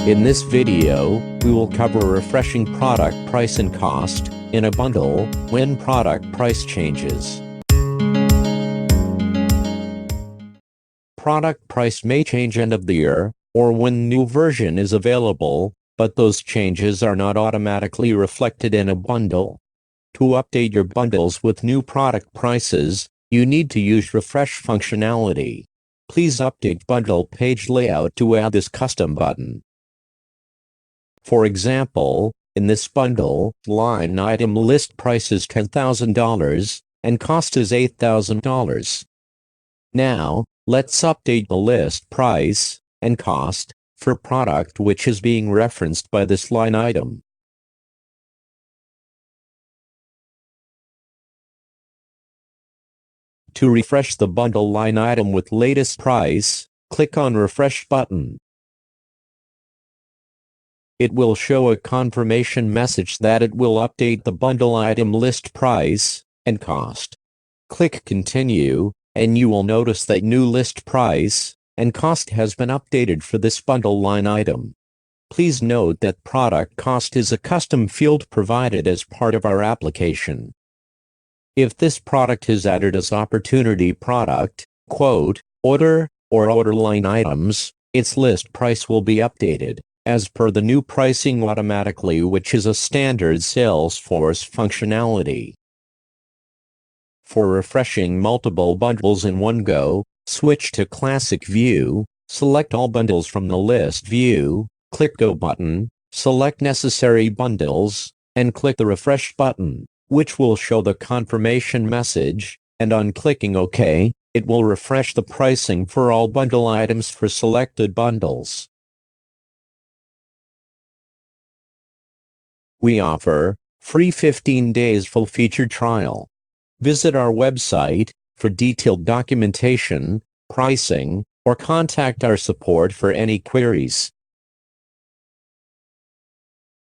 In this video, we will cover refreshing product price and cost in a bundle when product price changes. Product price may change end of the year, or when new version is available, but those changes are not automatically reflected in a bundle. To update your bundles with new product prices, you need to use refresh functionality. Please update bundle page layout to add this custom button. For example, in this bundle, line item list price is $10,000 and cost is $8,000. Now, let's update the list price and cost for product which is being referenced by this line item. To refresh the bundle line item with latest price, click on Refresh button. It will show a confirmation message that it will update the bundle item list price and cost. Click Continue, and you will notice that new list price and cost has been updated for this bundle line item. Please note that product cost is a custom field provided as part of our application. If this product is added as opportunity product, quote, order, or order line items, its list price will be updated as per the new pricing automatically, which is a standard Salesforce functionality. For refreshing multiple bundles in one go, switch to Classic View, select all bundles from the list view, click Go button, select necessary bundles, and click the Refresh button, which will show the confirmation message, and on clicking OK, it will refresh the pricing for all bundle items for selected bundles. We offer free 15 days full feature trial. Visit our website for detailed documentation, pricing, or contact our support for any queries.